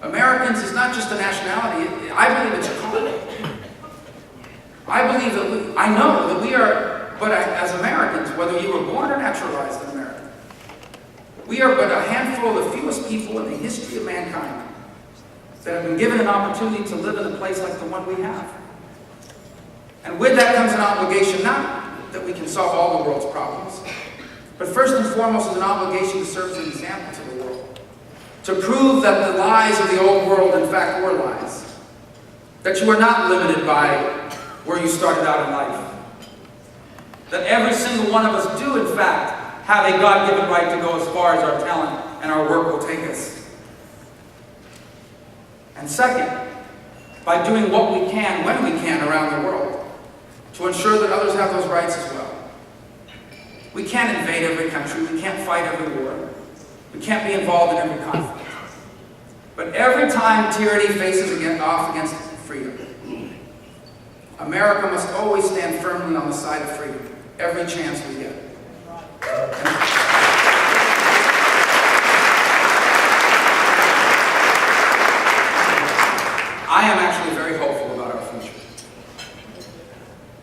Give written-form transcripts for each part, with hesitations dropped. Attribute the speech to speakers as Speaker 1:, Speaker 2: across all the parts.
Speaker 1: Americans is not just a nationality. I believe it's a calling. I believe that I know that we are, but as Americans, whether you were born or naturalized in America, we are but a handful of the fewest people in the history of mankind that have been given an opportunity to live in a place like the one we have. And with that comes an obligation, not that we can solve all the world's problems, but first and foremost is an obligation to serve as an example to the world. To prove that the lies of the old world, in fact, were lies. That you are not limited by where you started out in life. That every single one of us do, in fact, have a God-given right to go as far as our talent and our work will take us. And second, by doing what we can, when we can, around the world, to ensure that others have those rights as well. We can't invade every country. We can't fight every war. We can't be involved in every conflict. But every time tyranny faces off against freedom, America must always stand firmly on the side of freedom, every chance we get. I am actually very hopeful about our future.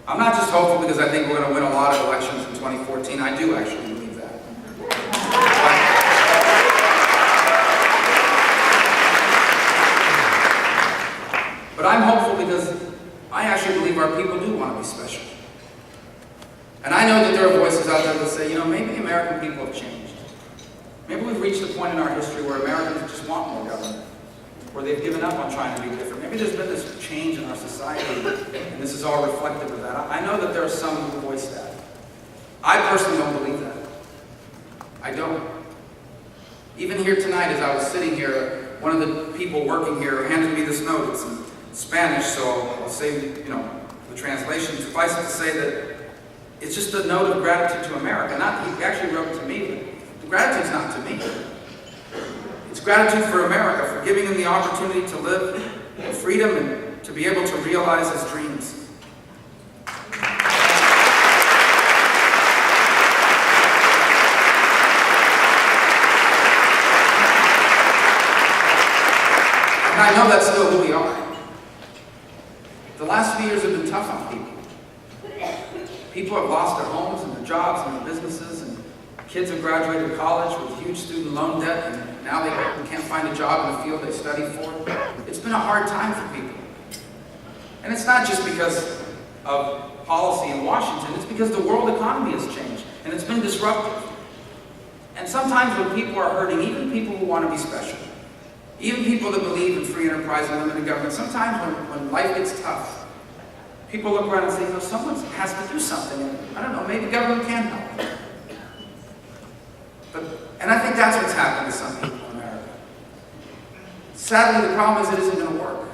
Speaker 1: I'm not just hopeful because I think we're going to win a lot of elections in 2014. I do actually believe that. But I'm hopeful because I actually believe our people do want to be special. And I know that there are voices out there that say, you know, maybe the American people have changed. Maybe we've reached a point in our history where Americans just want more government, where they've given up on trying to be different. Maybe there's been this change in our society, and this is all reflective of that. I know that there are some who voice that. I personally don't believe that. I don't. Even here tonight, as I was sitting here, one of the people working here handed me this note. It's in Spanish, so I'll say, you know, the translation. Suffice it to say that it's just a note of gratitude to America. He actually wrote it to me, but the gratitude's not to me. It's gratitude for America, for giving him the opportunity to live in freedom and to be able to realize his dreams. And I know that's still who we are. The last few years have been tough on people. People have lost their homes and their jobs and their businesses, and kids have graduated college with huge student loan debt, and now they can't find a job in the field they studied for. It's been a hard time for people. And it's not just because of policy in Washington, it's because the world economy has changed, and it's been disruptive. And sometimes when people are hurting, even people who want to be special, even people that believe in free enterprise and limited government, sometimes when life gets tough, people look around and say, you know, someone has to do something. And I don't know, maybe government can help. And I think that's what's happened to some people in America. Sadly, the problem is it isn't going to work.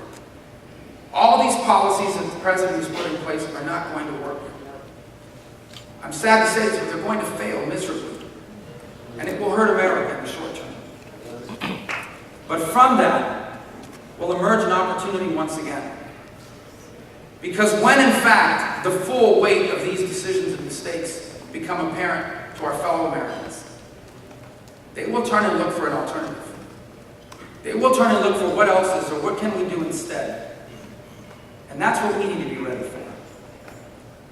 Speaker 1: All these policies that the president has put in place are not going to work. I'm sad to say this, but they're going to fail miserably. And it will hurt America in the short term. But from that will emerge an opportunity once again. Because when, in fact, the full weight of these decisions and mistakes become apparent to our fellow Americans, they will turn and look for an alternative. They will turn and look for what else is or what can we do instead. And that's what we need to be ready for.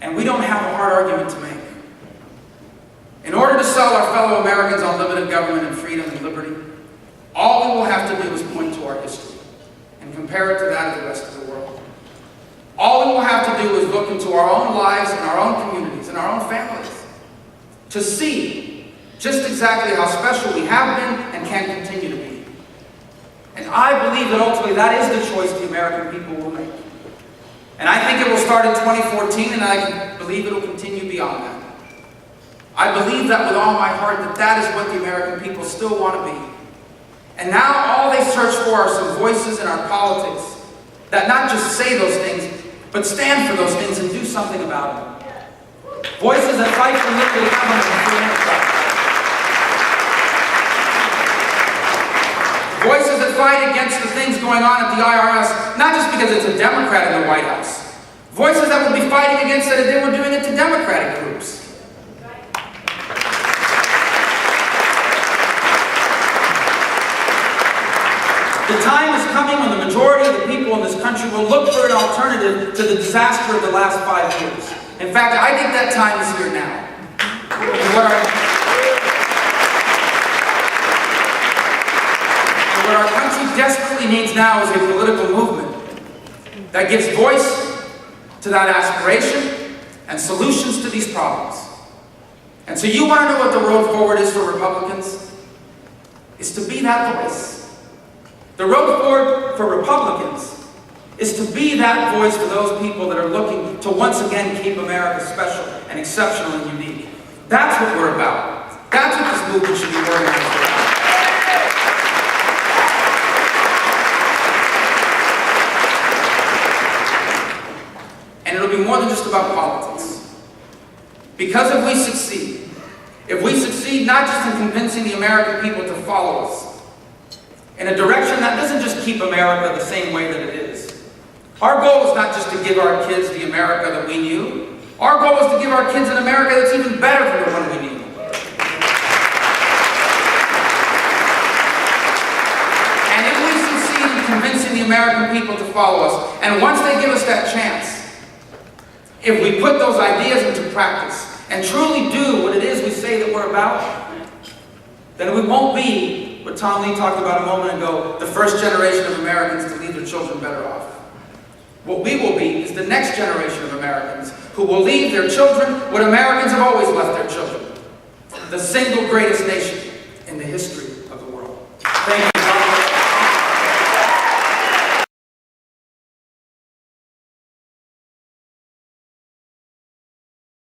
Speaker 1: And we don't have a hard argument to make. In order to sell our fellow Americans on limited government and freedom and liberty, all we will have to do is point to our history and compare it to that of the rest of the world. All we will have to do is look into our own lives and our own communities and our own families to see just exactly how special we have been and can continue to be. And I believe that ultimately that is the choice the American people will make. And I think it will start in 2014, and I believe it will continue beyond that. I believe that with all my heart that that is what the American people still want to be. And now all they search for are some voices in our politics that not just say those things, but stand for those things and do something about them. Voices that fight for limited government and free enterprise. Voices that fight against the things going on at the IRS, not just because it's a Democrat in the White House. Voices that would be fighting against it if they were doing it to Democratic groups. The time is coming when the majority of the people in this country will look for an alternative to the disaster of the last 5 years. In fact, I think that time is here now. What our country desperately needs now is a political movement that gives voice to that aspiration and solutions to these problems. And so you want to know what the road forward is for Republicans? Is to be that voice. The road forward for Republicans is to be that voice for those people that are looking to once again keep America special and exceptional and unique. That's what we're about. That's what this movement should be organized around. And it'll be more than just about politics. Because if we succeed not just in convincing the American people to follow us in a direction that doesn't just keep America the same way that it is. Our goal is not just to give our kids the America that we knew. Our goal is to give our kids an America that's even better than the one we knew. And if we succeed in convincing the American people to follow us, and once they give us that chance, if we put those ideas into practice and truly do what it is we say that we're about, then we won't be what Tom Lee talked about a moment ago, the first generation of Americans to leave their children better off. What we will be is the next generation of Americans who will leave their children what Americans have always left their children, the single greatest nation in the history